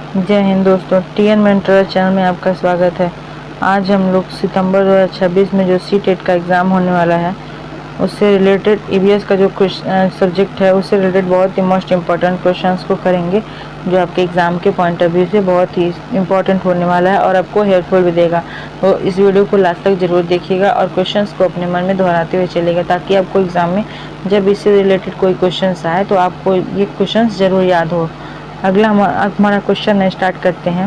जय हिंद दोस्तों, TN mentor channel में आपका स्वागत है। आज हम लोग सितंबर 2026 में जो सीटेट का एग्ज़ाम होने वाला है उससे रिलेटेड ईवीएस का जो सब्जेक्ट है उससे रिलेटेड बहुत ही मोस्ट इम्पॉर्टेंट क्वेश्चंस को करेंगे, जो आपके एग्ज़ाम के पॉइंट ऑफ व्यू से बहुत ही इम्पॉर्टेंट होने वाला है और आपको हेल्पफुल भी देगा। तो इस वीडियो को लास्ट तक ज़रूर देखिएगा और क्वेश्चंस को अपने मन में दोहराते हुए चलेगा, ताकि आपको एग्ज़ाम में जब इससे रिलेटेड कोई क्वेश्चंस आए तो आपको ये क्वेश्चंस ज़रूर याद हो। अगला हमारा क्वेश्चन है, स्टार्ट करते हैं।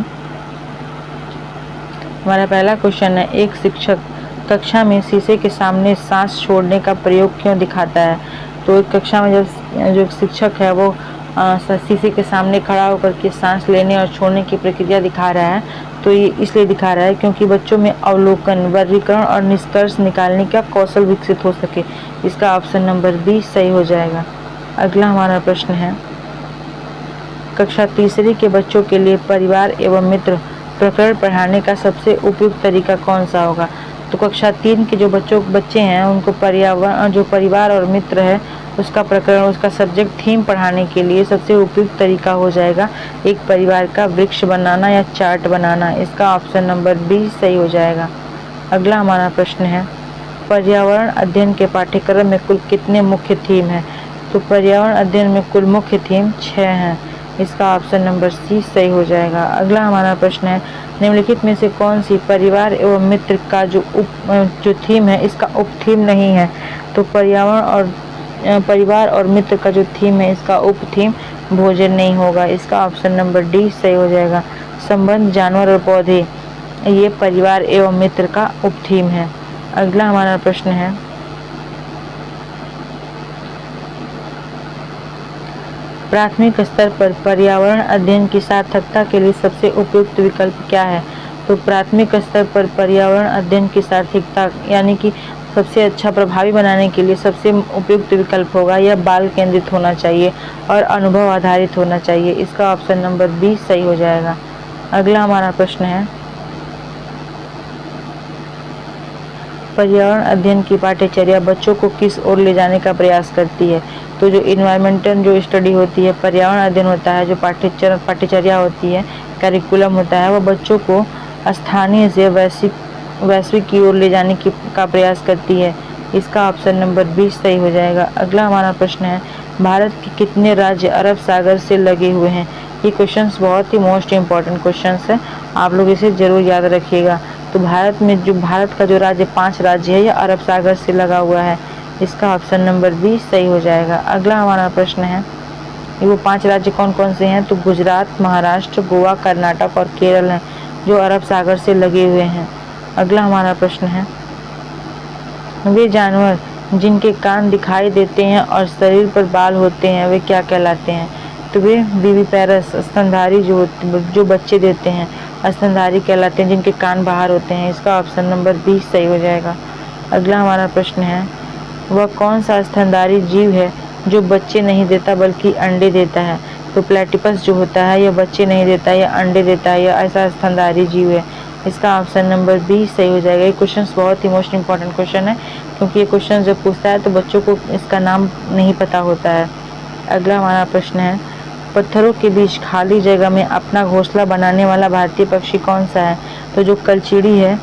हमारा पहला क्वेश्चन है, एक शिक्षक कक्षा में शीशे के सामने सांस छोड़ने का प्रयोग क्यों दिखाता है? तो एक कक्षा में जब जो शिक्षक है वो शीशे के सामने खड़ा होकर के सांस लेने और छोड़ने की प्रक्रिया दिखा रहा है, तो ये इसलिए दिखा रहा है क्योंकि बच्चों में अवलोकन, वर्गीकरण और निष्कर्ष निकालने का कौशल विकसित हो सके। इसका ऑप्शन नंबर बी सही हो जाएगा। अगला हमारा प्रश्न है, कक्षा तीसरी के बच्चों के लिए परिवार एवं मित्र प्रकरण पढ़ाने का सबसे उपयुक्त तरीका कौन सा होगा? तो कक्षा 3 के जो बच्चे हैं उनको पर्यावरण, जो परिवार और मित्र है उसका प्रकरण, उसका सब्जेक्ट थीम पढ़ाने के लिए सबसे उपयुक्त तरीका हो जाएगा एक परिवार का वृक्ष बनाना या चार्ट बनाना। इसका ऑप्शन नंबर बी सही हो जाएगा। अगला हमारा प्रश्न है, पर्यावरण अध्ययन के पाठ्यक्रम में कुल कितने मुख्य थीम हैं? तो पर्यावरण अध्ययन में कुल मुख्य थीम 6 हैं। इसका ऑप्शन नंबर सी सही हो जाएगा। अगला हमारा प्रश्न है, निम्नलिखित में से कौन सी परिवार एवं मित्र का जो थीम है इसका उप थीम नहीं है? तो परिवार और मित्र का जो थीम है इसका उप थीम भोजन नहीं होगा। इसका ऑप्शन नंबर डी सही हो जाएगा। संबंध, जानवर और पौधे, ये परिवार एवं मित्र का उप थीम है। अगला हमारा प्रश्न है, प्राथमिक स्तर पर पर्यावरण अध्ययन की सार्थकता के लिए सबसे उपयुक्त विकल्प क्या है? तो प्राथमिक स्तर पर पर्यावरण अध्ययन की सार्थकता यानी कि सबसे अच्छा प्रभावी बनाने के लिए सबसे उपयुक्त विकल्प होगा यह बाल केंद्रित होना चाहिए और अनुभव आधारित होना चाहिए। इसका ऑप्शन नंबर बी सही हो जाएगा। अगला हमारा प्रश्न है, पर्यावरण अध्ययन की पाठ्यचर्या बच्चों को किस ओर ले जाने का प्रयास करती है? तो जो इन्वायरमेंटल जो स्टडी होती है, पर्यावरण अध्ययन होता है, जो पाठ्यचर्या होती है, करिकुलम होता है, वो बच्चों को स्थानीय से वैश्विक की ओर ले जाने का प्रयास करती है। इसका ऑप्शन नंबर बी सही हो जाएगा। अगला हमारा प्रश्न है, भारत के कितने राज्य अरब सागर से लगे हुए हैं? ये क्वेश्चंस बहुत ही मोस्ट इम्पॉर्टेंट क्वेश्चंस है, आप लोग इसे ज़रूर याद रखिएगा। तो भारत का जो राज्य 5 राज्य है यह अरब सागर से लगा हुआ है। इसका ऑप्शन नंबर बी सही हो जाएगा। अगला हमारा प्रश्न है, वो 5 राज्य कौन कौन से हैं? तो गुजरात, महाराष्ट्र, गोवा, कर्नाटक और केरल हैं जो अरब सागर से लगे हुए हैं। अगला हमारा प्रश्न है, वे जानवर जिनके कान दिखाई देते हैं और शरीर पर बाल होते हैं वे क्या कहलाते हैं? तो वे विविपेरस स्तनधारी जो बच्चे देते हैं स्तनधारी कहलाते हैं, जिनके कान बाहर होते हैं। इसका ऑप्शन नंबर बी सही हो जाएगा। अगला हमारा प्रश्न है, वह कौन सा स्तनधारी जीव है जो बच्चे नहीं देता बल्कि अंडे देता है? तो प्लेटिपस जो होता है यह बच्चे नहीं देता, यह अंडे देता है, यह ऐसा स्तनधारी जीव है। इसका ऑप्शन नंबर बी सही हो जाएगा। ये क्वेश्चन बहुत ही मोस्ट इम्पॉर्टेंट क्वेश्चन है, क्योंकि ये क्वेश्चन जब पूछता है तो बच्चों को इसका नाम नहीं पता होता है। अगला हमारा प्रश्न है, पत्थरों के बीच खाली जगह में अपना घोंसला बनाने वाला भारतीय पक्षी कौन सा है? तो जो कलचीड़ी है,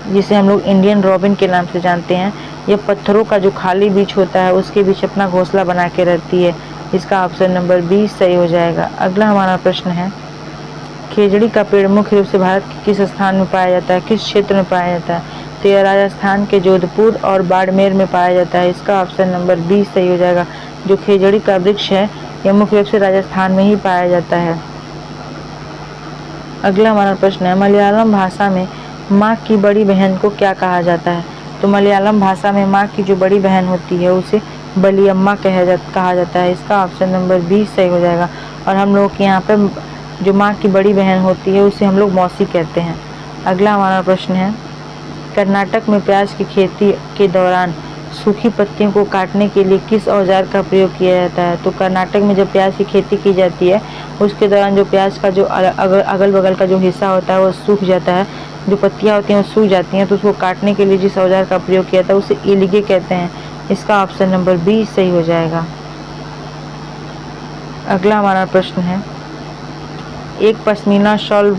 जिसे हम लोग इंडियन रॉबिन के नाम से जानते हैं, यह पत्थरों का जो खाली बीच होता है उसके बीच अपना घोंसला बना के रहती है। इसका ऑप्शन नंबर बी सही हो जाएगा। अगला हमारा प्रश्न है, खेजड़ी का पेड़ मुख्य रूप से भारत के किस स्थान में पाया जाता है, किस क्षेत्र में पाया जाता है? तो यह राजस्थान के जोधपुर और बाड़मेर में पाया जाता है। इसका ऑप्शन नंबर बी सही हो जाएगा। जो खेजड़ी का वृक्ष है यह मुख्य रूप से राजस्थान में ही पाया जाता है। अगला हमारा प्रश्न है, मलयालम भाषा में माँ की बड़ी बहन को क्या कहा जाता है? तो मलयालम भाषा में माँ की जो बड़ी बहन होती है उसे बलियम्मा कहा जाता है। इसका ऑप्शन नंबर बी सही हो जाएगा। और हम लोग के यहाँ पे जो माँ की बड़ी बहन होती है उसे हम लोग मौसी कहते हैं। अगला हमारा प्रश्न है, कर्नाटक में प्याज की खेती के दौरान सूखी पत्तियों को काटने के लिए किस औजार का प्रयोग किया जाता है? तो कर्नाटक में जब प्याज की खेती की जाती है उसके दौरान जो प्याज का जो अगल बगल का जो हिस्सा होता है वो सूख जाता है, जो पत्तियाँ होती हैं वो सूख जाती हैं, तो उसको काटने के लिए जिस औजार का प्रयोग किया था उसे इलिगे कहते हैं। इसका ऑप्शन नंबर बी सही हो जाएगा। अगला हमारा प्रश्न है, एक पश्मीना शॉल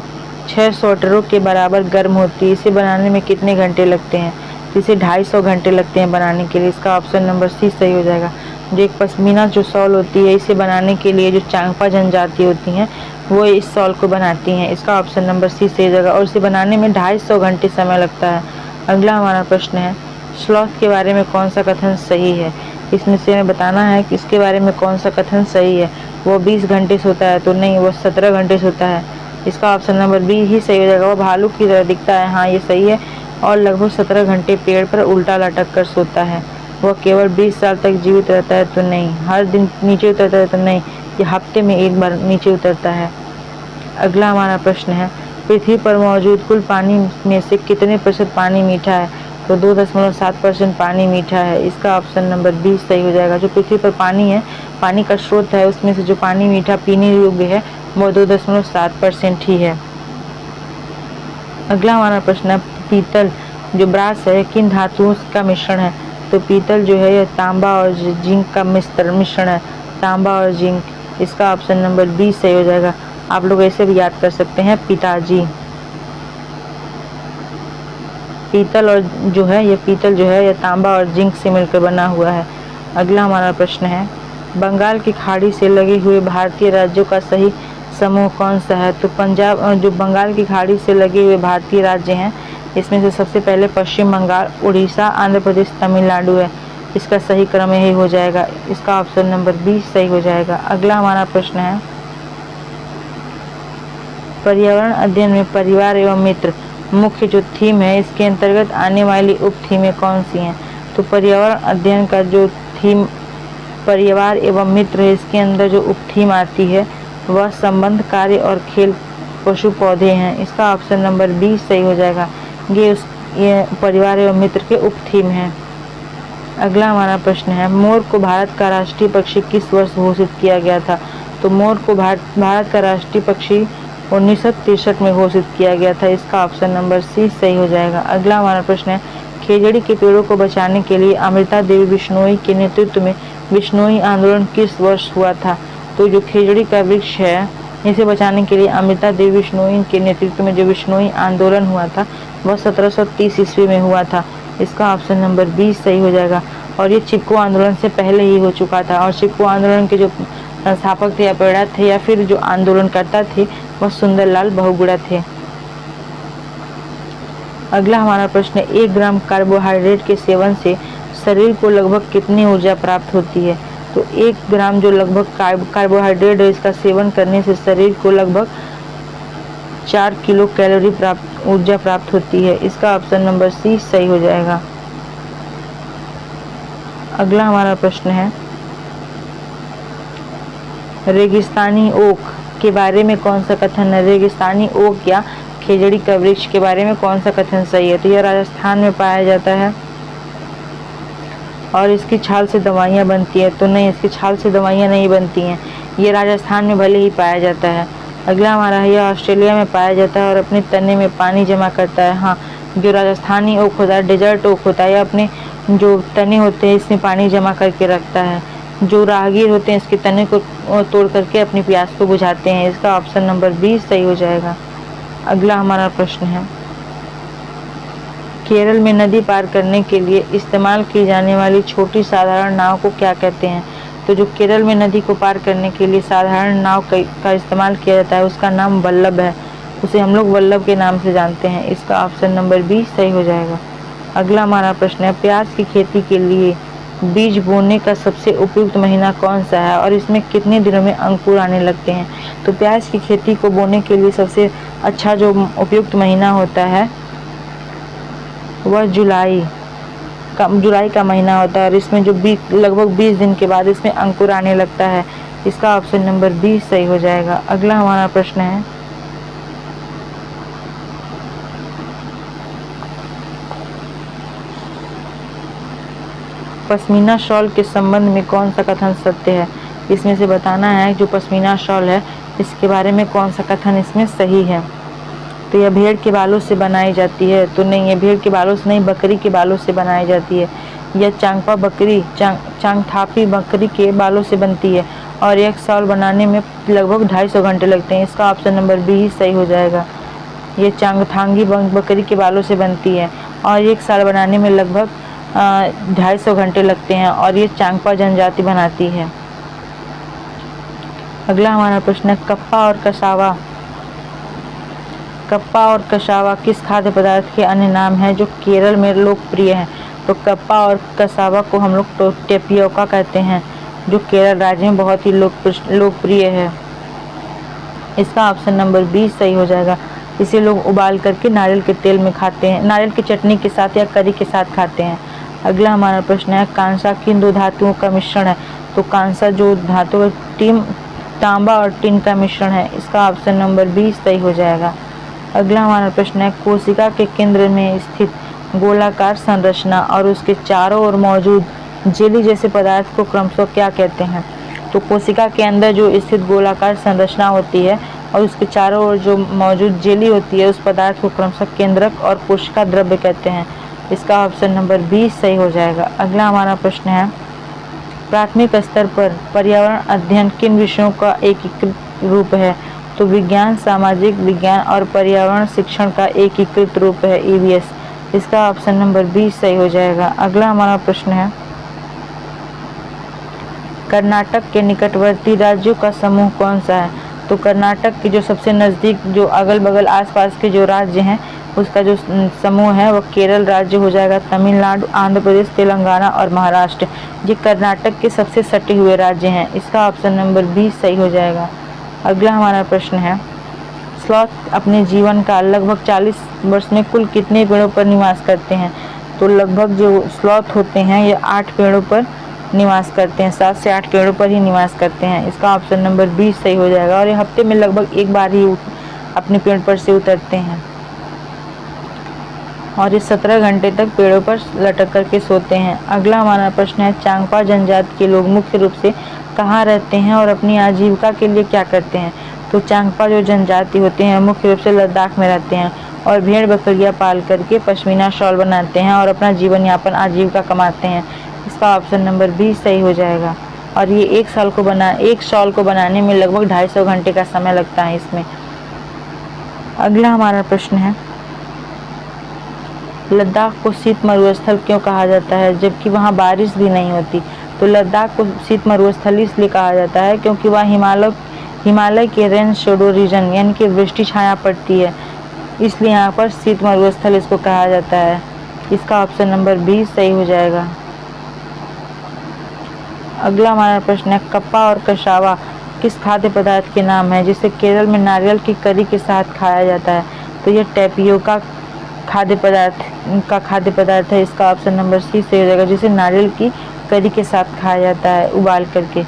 6 स्वेटरों के बराबर गर्म होती है। इसे बनाने में कितने घंटे लगते हैं? तो इसे 250 घंटे लगते हैं बनाने के लिए। इसका ऑप्शन नंबर सी सही हो जाएगा। जो एक पश्मीना जो शॉल होती है, इसे बनाने के लिए जो चांगपा जनजाति होती हैं वो इस शॉल को बनाती हैं। इसका ऑप्शन नंबर सी सही हो जाएगा और इसे बनाने में 250 घंटे समय लगता है। अगला हमारा प्रश्न है, स्लॉथ के बारे में कौन सा कथन सही है? इसमें से हमें बताना है कि इसके बारे में कौन सा कथन सही है। वो 20 घंटे सोता है? तो नहीं, वो 17 घंटे सोता है। इसका ऑप्शन नंबर बी ही सही हो जाएगा। वो भालू की तरह दिखता है, हाँ ये सही है, और लगभग 17 घंटे पेड़ पर उल्टा लटक कर सोता है। वह केवल 20 साल तक जीवित रहता है? तो नहीं। हर दिन नीचे उतरता है? तो नहीं, ये हफ्ते में एक बार नीचे उतरता है। अगला हमारा प्रश्न है, पृथ्वी पर मौजूद कुल पानी में से कितने प्रतिशत पानी मीठा है? तो 2.7% पानी मीठा है। इसका ऑप्शन नंबर बी सही हो जाएगा। जो पृथ्वी पर पानी है, पानी का स्रोत है, उसमें से जो पानी मीठा पीने योग्य है वो 2.7% ही है। अगला हमारा प्रश्न है, पीतल जो ब्रास है किन धातुओं का मिश्रण है? तो पीतल जो है यह तांबा और जिंक का मिश्रण है, तांबा और जिंक। इसका ऑप्शन नंबर बी सही हो जाएगा। आप लोग ऐसे भी याद कर सकते हैं, पिताजी। पीतल और जो है ये पीतल जो है यह तांबा और जिंक से मिलकर बना हुआ है। अगला हमारा प्रश्न है, बंगाल की खाड़ी से लगे हुए भारतीय राज्यों का सही समूह कौन सा है? तो पंजाब जो बंगाल की खाड़ी से लगे हुए भारतीय राज्य हैं, इसमें से सबसे पहले पश्चिम बंगाल, उड़ीसा, आंध्र प्रदेश, तमिलनाडु है। इसका सही क्रम यही हो जाएगा। इसका ऑप्शन नंबर बी सही हो जाएगा। अगला हमारा प्रश्न है, पर्यावरण अध्ययन में परिवार एवं मित्र मुख्य जो थीम है, इसके अंतर्गत आने वाली उप थीमें कौन सी हैं? तो पर्यावरण अध्ययन का जो थीम परिवार एवं मित्र है, इसके अंदर जो उप थीम आती है वह संबंध, कार्य और खेल, पशु, पौधे हैं। इसका ऑप्शन नंबर बी सही हो जाएगा। ये परिवार एवं मित्र के उप थीम हैं। अगला हमारा प्रश्न है, मोर को भारत का राष्ट्रीय पक्षी किस वर्ष घोषित किया गया था? तो मोर को भारत का राष्ट्रीय पक्षी 1963 में घोषित किया गया था। इसका ऑप्शन नंबर सी सही हो जाएगा। अगला हमारा प्रश्न है, खेजड़ी के पेड़ों को बचाने के लिए अमृता देवी बिश्नोई के नेतृत्व में बिश्नोई आंदोलन किस वर्ष हुआ था? तो जो खेजड़ी का वृक्ष है, इसे बचाने के लिए अमृता देवी बिश्नोई के नेतृत्व में जो बिश्नोई आंदोलन हुआ था वह 1730 ईस्वी में हुआ था। इसका ऑप्शन नंबर बी सही हो जाएगा। और ये चिपको आंदोलन से पहले ही हो चुका था। और चिपको आंदोलन के जो संस्थापक थे या प्रेरक थे या फिर जो आंदोलनकर्ता थे वह सुंदरलाल बहुगुणा थे। अगला हमारा प्रश्न है, 1 ग्राम कार्बोहाइड्रेट के सेवन से शरीर को लगभग कितनी ऊर्जा प्राप्त होती है? तो 1 ग्राम जो लगभग कार्बोहाइड्रेट है, इसका सेवन करने से शरीर को लगभग 4 किलो कैलोरी ऊर्जा प्राप्त होती है। इसका ऑप्शन नंबर सी सही हो जाएगा। अगला हमारा प्रश्न है, रेगिस्तानी ओक के बारे में कौन सा कथन है? रेगिस्तानी ओक या खेजड़ी का वृक्ष के बारे में कौन सा कथन सही है? तो यह राजस्थान में पाया जाता है और इसकी छाल से दवाइयाँ बनती है। तो नहीं, इसकी छाल से दवाइयाँ नहीं बनती हैं। ये राजस्थान में भले ही पाया जाता है। अगला हमारा है, यह ऑस्ट्रेलिया में पाया जाता है और अपने तने में पानी जमा करता है। हाँ, जो राजस्थानी ओक होता है, डेजर्ट ओक होता है, या अपने जो तने होते हैं इसमें पानी जमा करके रखता है। जो राहगीर होते हैं इसके तने को तोड़ करके अपनी प्यास को बुझाते हैं। इसका ऑप्शन नंबर बी सही हो जाएगा। अगला हमारा प्रश्न है, केरल में नदी पार करने के लिए इस्तेमाल की जाने वाली छोटी साधारण नाव को क्या कहते हैं? तो जो केरल में नदी को पार करने के लिए साधारण नाव का इस्तेमाल किया जाता है उसका नाम वल्लभ है। उसे हम लोग वल्लभ के नाम से जानते हैं। इसका ऑप्शन नंबर बी सही हो जाएगा। अगला हमारा प्रश्न है, प्याज की खेती के लिए बीज बोने का सबसे उपयुक्त महीना कौन सा है और इसमें कितने दिनों में अंकुर आने लगते हैं? तो प्याज की खेती को बोने के लिए सबसे अच्छा जो उपयुक्त महीना होता है वह जुलाई का महीना होता है और इसमें जो लगभग 20 दिन के बाद इसमें अंकुर आने लगता है। इसका ऑप्शन नंबर बी सही हो जाएगा। अगला हमारा प्रश्न है, पश्मीना शॉल के संबंध में कौन सा कथन सत्य है? इसमें से बताना है जो पश्मीना शॉल है इसके बारे में कौन सा कथन इसमें सही है। तो यह भेड़ के बालों से बनाई जाती है। तो नहीं, ये भेड़ के बालों से नहीं, बकरी के बालों से बनाई जाती है। यह चांगपा बकरी चांगथापी बकरी के बालों से बनती है और एक शॉल बनाने में लगभग 250 घंटे लगते हैं। इसका ऑप्शन नंबर बी ही सही हो जाएगा। ये चांगथांगी बकरी के बालों से बनती है और एक शॉल बनाने में लगभग 250 घंटे लगते हैं और ये चांगपा जनजाति बनाती है। अगला हमारा प्रश्न है कप्पा और कसावा। कप्पा और कसावा किस खाद्य पदार्थ के अन्य नाम हैं जो केरल में लोकप्रिय हैं? तो कप्पा और कसावा को हम लोग टेपियोका कहते हैं, जो केरल राज्य में बहुत ही लोकप्रिय है। इसका ऑप्शन नंबर बी सही हो जाएगा। इसे लोग उबाल करके नारियल के तेल में खाते हैं, नारियल की चटनी के साथ या करी के साथ खाते हैं। अगला हमारा प्रश्न है कांसा किन दो धातुओं का मिश्रण है? तो कांसा जो धातु है तांबा और टिन का मिश्रण है। इसका ऑप्शन नंबर बी सही हो जाएगा। अगला हमारा प्रश्न है कोशिका के केंद्र में स्थित गोलाकार संरचना और उसके चारों ओर मौजूद जेली जैसे पदार्थ को क्रमशः क्या कहते हैं? तो कोशिका के अंदर जो स्थित गोलाकार संरचना होती है और उसके चारों ओर जो मौजूद जेली होती है उस पदार्थ को क्रमशः केंद्रक और कोशिका द्रव्य कहते हैं। इसका ऑप्शन नंबर बी सही हो जाएगा। अगला हमारा प्रश्न है प्राथमिक स्तर पर पर्यावरण अध्ययन किन विषयों का एकीकृत रूप है? तो विज्ञान, सामाजिक विज्ञान और पर्यावरण शिक्षण का एकीकृत रूप है ईवीएस। इसका ऑप्शन नंबर बी सही हो जाएगा। अगला हमारा प्रश्न है कर्नाटक के निकटवर्ती राज्यों का समूह कौन सा है? तो कर्नाटक के जो सबसे नज़दीक जो अगल बगल आसपास के जो राज्य हैं उसका जो समूह है वो केरल राज्य हो जाएगा, तमिलनाडु, आंध्र प्रदेश, तेलंगाना और महाराष्ट्र। ये कर्नाटक के सबसे सटे हुए राज्य हैं। इसका ऑप्शन नंबर बी सही हो जाएगा। अगला हमारा प्रश्न है स्लॉथ अपने जीवन का लगभग 40 वर्ष में कुल कितने पेड़ों पर निवास करते हैं? तो लगभग जो स्लॉथ होते हैं ये 8 पेड़ों पर निवास करते हैं, 7 से 8 पेड़ों पर ही निवास करते हैं। इसका ऑप्शन नंबर बी सही हो जाएगा। और ये हफ्ते में लगभग एक बार ही अपने पेड़ पर से उतरते हैं और ये 17 घंटे तक पेड़ों पर लटक करके सोते हैं। अगला हमारा प्रश्न है चांगपा जनजाति के लोग मुख्य रूप से कहाँ रहते हैं और अपनी आजीविका के लिए क्या करते हैं? तो चांगपा जो जनजाति होते हैं मुख्य रूप से लद्दाख में रहते हैं और भेड़ बकरियां पाल करके पश्मीना शॉल बनाते हैं और अपना जीवन यापन आजीविका कमाते हैं। इसका ऑप्शन नंबर बी सही हो जाएगा। और ये एक शॉल को बनाने में लगभग 250 घंटे का समय लगता है इसमें। अगला हमारा प्रश्न है लद्दाख को शीत मरुस्थल क्यों कहा जाता है जबकि वहाँ बारिश भी नहीं होती? तो लद्दाख को शीत मरुस्थल इसलिए कहा जाता है क्योंकि वहाँ हिमालय के रेन शेडो रीजन यानी कि वृष्टि छाया पड़ती है, इसलिए यहाँ पर शीत मरुस्थल इसको कहा जाता है। इसका ऑप्शन नंबर बी सही हो जाएगा। अगला हमारा प्रश्न है कप्पा और कसावा किस खाद्य पदार्थ के नाम है जिसे केरल में नारियल की करी के साथ खाया जाता है? तो यह टेपियोका खाद्य पदार्थ है। इसका ऑप्शन नंबर सी सही हो जाएगा, जिसे नारियल की करी के साथ खाया जाता है उबाल करके।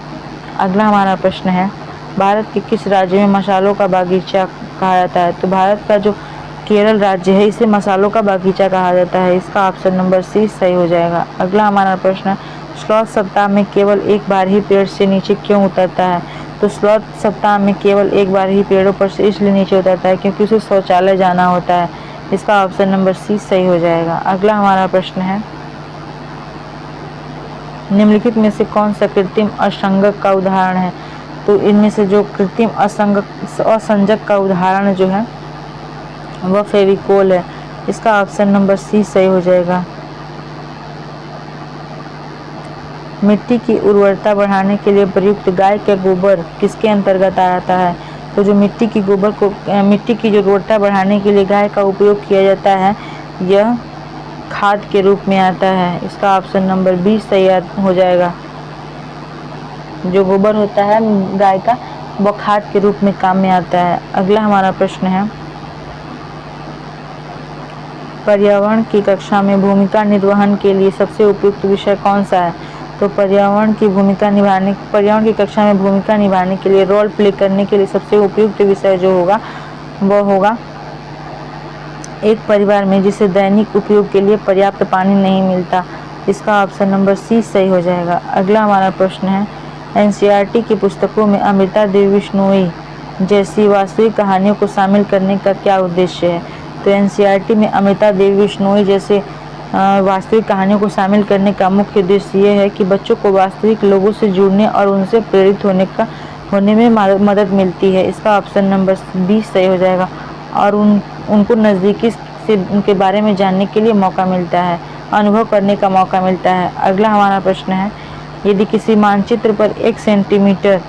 अगला हमारा प्रश्न है भारत के किस राज्य में मसालों का बागीचा कहा जाता है? तो भारत का जो केरल राज्य है इसे मसालों का बागीचा कहा जाता है। इसका ऑप्शन नंबर सी सही हो जाएगा। अगला हमारा प्रश्न है स्लॉथ सप्ताह में केवल एक बार ही पेड़ से नीचे क्यों उतरता है? तो स्लॉथ सप्ताह में केवल एक बार ही पेड़ों पर से इसलिए नीचे उतरता है क्योंकि उसे शौचालय जाना होता है। इसका ऑप्शन नंबर सी सही हो जाएगा। अगला हमारा प्रश्न है निम्नलिखित में से कौन सा कृत्रिम असंजक का उदाहरण है? तो इनमें से जो कृत्रिम असंजक का उदाहरण जो है वह फेविकोल है। इसका ऑप्शन नंबर सी सही हो जाएगा। मिट्टी की उर्वरता बढ़ाने के लिए प्रयुक्त गाय के गोबर किसके अंतर्गत आता है? तो जो मिट्टी की जो उर्वरता बढ़ाने के लिए गाय का उपयोग किया जाता है यह खाद के रूप में आता है। इसका ऑप्शन नंबर बी सही हो जाएगा। जो गोबर होता है गाय का वह खाद के रूप में काम में आता है। अगला हमारा प्रश्न है पर्यावरण की कक्षा में भूमिका निर्वहन के लिए सबसे उपयुक्त विषय कौन सा है? तो पर्यावरण की कक्षा में भूमिका निभाने के लिए रोल प्ले करने के लिए सबसे उपयुक्त विषय जो होगा वह होगा एक परिवार में जिसे दैनिक उपयोग के लिए पर्याप्त पानी नहीं मिलता। इसका ऑप्शन नंबर सी सही हो जाएगा। अगला हमारा प्रश्न है एनसीईआरटी की पुस्तकों में अमृता देवी बिश्नोई जैसी वास्तविक कहानियों को शामिल करने का क्या उद्देश्य है? तो एनसीईआरटी में अमृता देवी बिश्नोई जैसे वास्तविक कहानियों को शामिल करने का मुख्य उद्देश्य ये है कि बच्चों को वास्तविक लोगों से जुड़ने और उनसे प्रेरित होने में मदद मिलती है। इसका ऑप्शन नंबर 20 सही हो जाएगा। और उनको नज़दीकी से उनके बारे में जानने के लिए मौका मिलता है, अनुभव करने का मौका मिलता है। अगला हमारा प्रश्न है, यदि किसी मानचित्र पर 1 सेंटीमीटर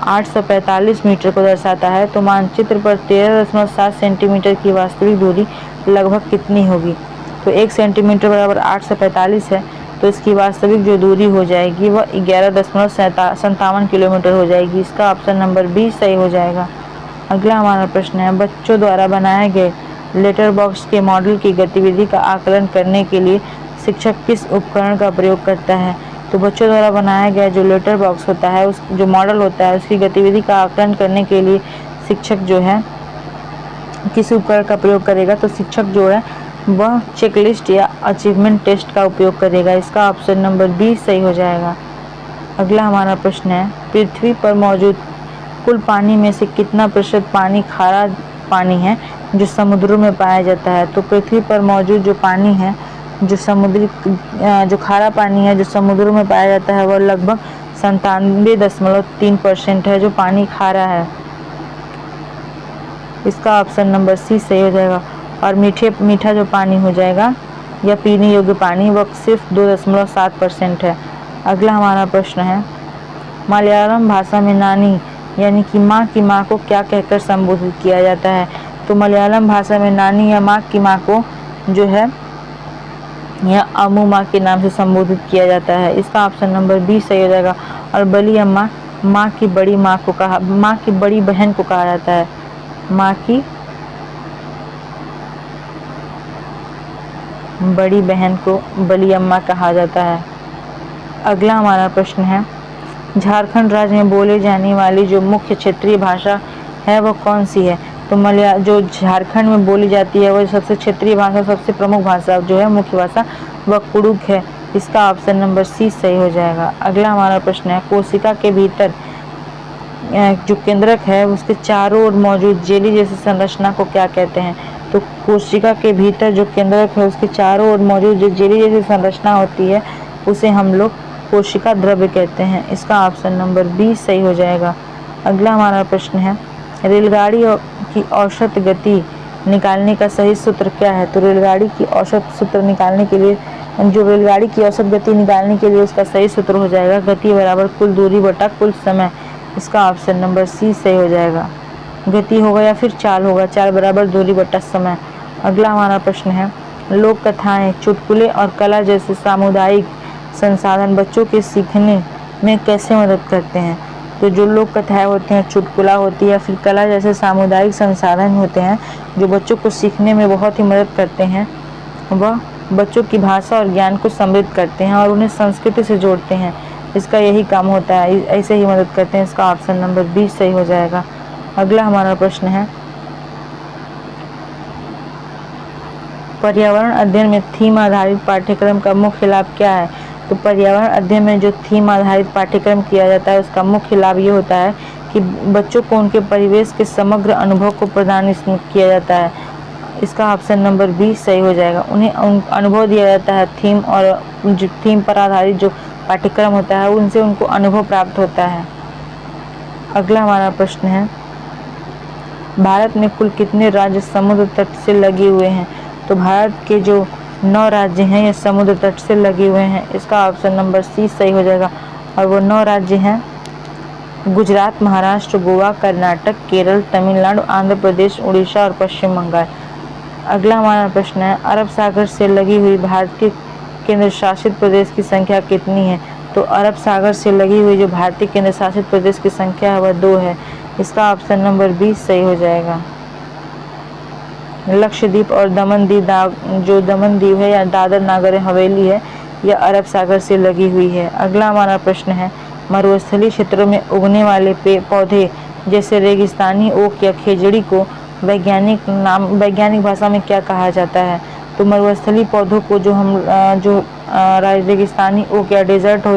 845 मीटर को दर्शाता है तो मानचित्र पर 13.7 सेंटीमीटर की वास्तविक दूरी लगभग कितनी होगी? तो 1 सेंटीमीटर बराबर 845 है, तो इसकी वास्तविक जो दूरी हो जाएगी वह 11.57 किलोमीटर हो जाएगी। इसका ऑप्शन नंबर 20 सही हो जाएगा। अगला हमारा प्रश्न है, बच्चों द्वारा बनाए गए लेटर बॉक्स के मॉडल की गतिविधि का आकलन करने के लिए शिक्षक किस उपकरण का प्रयोग करता है? तो बच्चों द्वारा बनाया गया जो लेटर बॉक्स होता है, उस जो मॉडल होता है, उसकी गतिविधि का आकलन करने के लिए शिक्षक जो है किस उपकरण का प्रयोग करेगा? तो शिक्षक जो है वह चेकलिस्ट या अचीवमेंट टेस्ट का उपयोग करेगा। इसका ऑप्शन नंबर 20 सही हो जाएगा। अगला हमारा प्रश्न है, पृथ्वी पर मौजूद कुल पानी में से कितना प्रतिशत पानी खारा पानी है जो समुद्रों में पाया जाता है? तो पृथ्वी पर मौजूद जो पानी है, जो खारा पानी है जो समुद्रों में पाया जाता है, वह लगभग 97.3% है जो पानी खारा है। इसका ऑप्शन नंबर सी सही हो जाएगा। और मीठा जो पानी हो जाएगा या पीने योग्य पानी वह सिर्फ 2.7% है। अगला हमारा प्रश्न है, मलयालम भाषा में नानी यानी कि माँ की माँ को क्या कहकर संबोधित किया जाता है? तो मलयालम भाषा में नानी या माँ की माँ को जो है या अम्मू माँ के नाम से संबोधित किया जाता है। इसका ऑप्शन नंबर 20 सही हो जाएगा। और बली अम्मा माँ की बड़ी बहन को कहा जाता है। माँ की बड़ी बहन को बली अम्मा कहा जाता है। अगला हमारा प्रश्न है, झारखंड राज्य में बोले जाने वाली जो मुख्य क्षेत्रीय भाषा है वह कौन सी है? तो जो झारखंड में बोली जाती है वह सबसे क्षेत्रीय भाषा, सबसे प्रमुख भाषा जो है, मुख्य भाषा वह कुड़ुक है। इसका ऑप्शन नंबर सी सही हो जाएगा। अगला हमारा प्रश्न है, कोशिका के भीतर जो केंद्रक है उसके चारों ओर मौजूद जेली जैसी संरचना को क्या कहते हैं? तो कोशिका के भीतर जो केंद्रक है उसके चारों ओर मौजूद जो जेली जैसी संरचना होती है उसे हम लोग कोशिका द्रव्य कहते हैं। इसका ऑप्शन नंबर 20 सही हो जाएगा। अगला हमारा प्रश्न है, रेलगाड़ी की औसत गति निकालने का सही सूत्र क्या है? तो रेलगाड़ी की औसत सूत्र निकालने के लिए रेलगाड़ी की औसत गति निकालने के लिए उसका सही सूत्र हो जाएगा गति बराबर कुल दूरी बटा कुल समय। इसका ऑप्शन नंबर सी सही हो जाएगा। गति होगा या फिर चाल होगा, चाल बराबर दूरी बटा समय। अगला हमारा प्रश्न है, लोक कथाएं, चुटकुले और कला जैसे सामुदायिक संसाधन बच्चों के सीखने में कैसे मदद करते हैं? तो जो लोक कथाएं होती हैं, चुटकुला होती है या फिर कला जैसे सामुदायिक संसाधन होते हैं जो बच्चों को सीखने में बहुत ही मदद करते हैं, वह बच्चों की भाषा और ज्ञान को समृद्ध करते हैं और उन्हें संस्कृति से जोड़ते हैं। इसका यही काम होता है, ऐसे ही मदद करते हैं। इसका ऑप्शन नंबर 20 सही हो जाएगा। अगला हमारा प्रश्न है, पर्यावरण अध्ययन में थीम आधारित पाठ्यक्रम का मुख्य लाभ क्या है? तो पर्यावरण अध्ययन में जो थीम आधारित पाठ्यक्रम किया जाता है उसका मुख्य लाभ ये होता है कि बच्चों को उनके परिवेश के समग्र अनुभव को प्रदान किया जाता है। इसका ऑप्शन नंबर 20 सही हो जाएगा। उन्हें अनुभव दिया जाता है थीम, और जो थीम पर आधारित जो पाठ्यक्रम होता है उनसे उनको अनुभव प्राप्त होता है। अगला हमारा प्रश्न है, भारत में कुल कितने राज्य समुद्र तट से लगे हुए हैं? तो भारत के जो 9 राज्य हैं ये समुद्र तट से लगे हुए हैं। इसका ऑप्शन नंबर सी सही हो जाएगा। और वो 9 राज्य हैं गुजरात, महाराष्ट्र, गोवा, कर्नाटक, केरल, तमिलनाडु, आंध्र प्रदेश, उड़ीसा और पश्चिम बंगाल। अगला हमारा प्रश्न है, अरब सागर से लगी हुई भारतीय केंद्र शासित प्रदेश की संख्या कितनी है? तो अरब सागर से लगी हुई जो भारतीय केंद्र शासित प्रदेश की संख्या है वह 2 है। इसका ऑप्शन नंबर 20 सही हो जाएगा। लक्षद्वीप और दमनदीव, जो दमनदीव है या दादर नागर हवेली है, यह अरब सागर से लगी हुई है। अगला हमारा प्रश्न है, मरुस्थलीय क्षेत्रों में उगने वाले पौधे जैसे रेगिस्तानी ओक या खेजड़ी को वैज्ञानिक भाषा में क्या कहा जाता है? तो मरुस्थलीय पौधों को जो रेगिस्तानी ओक या डेजर्ट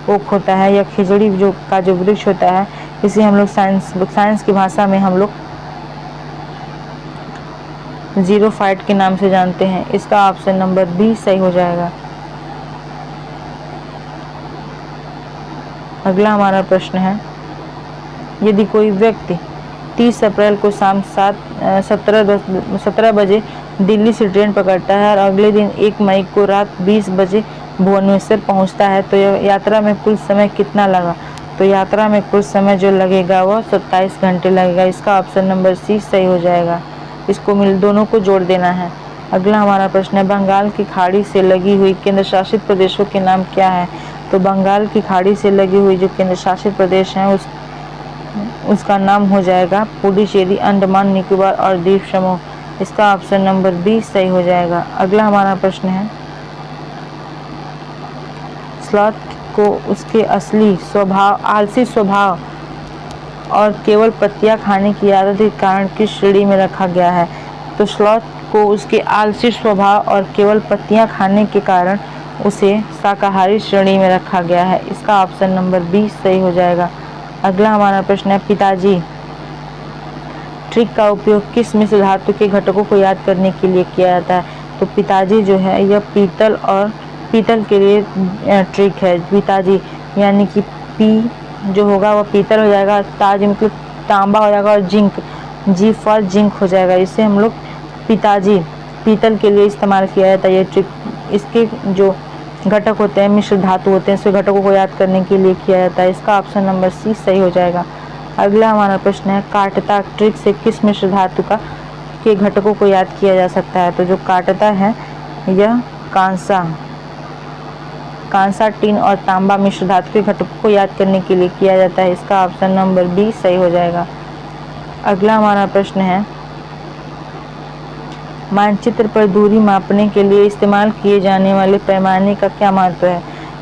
ओक होता है या खिजड़ी का जो वृक्ष होता है, इसे हम लोग साइंस की भाषा में हम लोग जीरो फाइट के नाम से जानते हैं। इसका ऑप्शन नंबर बी सही हो जाएगा। अगला हमारा प्रश्न है, यदि कोई व्यक्ति 30 अप्रैल को शाम 17 बजे दिल्ली से ट्रेन पकड़ता है और अगले दिन 1 मई को रात 20 बजे भुवनेश्वर पहुंचता है, तो यात्रा में कुल समय कितना लगा? तो यात्रा में कुल समय जो लगेगा वह 27 घंटे लगेगा। इसका ऑप्शन नंबर सी सही हो जाएगा। इसको दोनों को जोड़ देना है। अगला हमारा प्रश्न है, बंगाल की खाड़ी से लगी हुई केंद्र शासित प्रदेशों के नाम क्या है? तो बंगाल की खाड़ी से लगी हुई जो केंद्र शासित प्रदेश हैं उसका नाम हो जाएगा पुडुचेरी, अंडमान निकोबार और द्वीप समूह। इसका ऑप्शन नंबर बी सही हो जाएगा। अगला हमारा प्रश्न है, स्लॉथ को उसके असली स्वभाव, आलसी स्वभाव और केवल पत्तियां खाने की आदत के कारण किस श्रेणी में रखा गया है? तो स्लॉथ को उसके आलसी स्वभाव और केवल पत्तियां खाने के कारण उसे शाकाहारी श्रेणी में रखा गया है। इसका ऑप्शन नंबर बी सही हो जाएगा। अगला हमारा प्रश्न है, पिताजी ट्रिक का उपयोग किस मिश्र धातु के घटकों को याद करने के लिए किया जाता है? तो पिताजी जो है यह पीतल के लिए ट्रिक है। पिताजी यानी कि पी जो होगा वह पीतल हो जाएगा, ताज मतलब तांबा हो जाएगा और जिंक, जी फॉर जिंक हो जाएगा। इसे हम लोग पिताजी पीतल के लिए इस्तेमाल किया जाता है ये ट्रिक। इसके जो घटक होते हैं, मिश्र धातु होते हैं, इसके घटकों को याद करने के लिए किया जाता है। इसका ऑप्शन नंबर सी सही हो जाएगा। अगला हमारा प्रश्न है, काटता ट्रिक से किस मिश्र धातु के घटकों को याद किया जा सकता है? तो जो काटता है यह कांसा, टीन और तांबा मिश्र धातु के घटकों को याद करने के लिए किया जाता है। इसका ऑप्शन नंबर बी सही हो जाएगा। अगला हमारा प्रश्न है, मानचित्र पर दूरी मापने के लिए इस्तेमाल किए जाने वाले पैमाने का क्या महत्व है?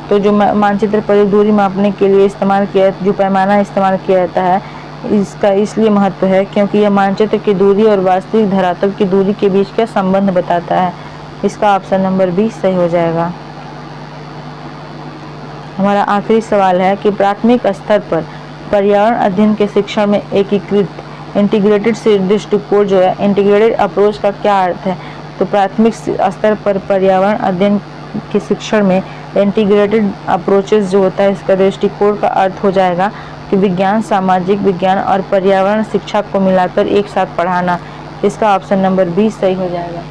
तो जो मानचित्र पर दूरी मापने के लिए जो पैमाना इस्तेमाल किया जाता है, इसका इसलिए महत्व है क्योंकि यह मानचित्र की दूरी और वास्तविक धरातल की दूरी के बीच का संबंध बताता है। इसका ऑप्शन नंबर बी सही हो जाएगा। हमारा आखिरी सवाल है कि प्राथमिक स्तर पर पर्यावरण अध्ययन के शिक्षण में इंटीग्रेटेड दृष्टिकोण जो है, इंटीग्रेटेड अप्रोच का क्या अर्थ है? तो प्राथमिक स्तर पर पर्यावरण अध्ययन के शिक्षण में इंटीग्रेटेड अप्रोचेस जो होता है, इसका दृष्टिकोण का अर्थ हो जाएगा कि विज्ञान, सामाजिक विज्ञान और पर्यावरण शिक्षा को मिलाकर एक साथ पढ़ाना। इसका ऑप्शन नंबर बी सही हो जाएगा।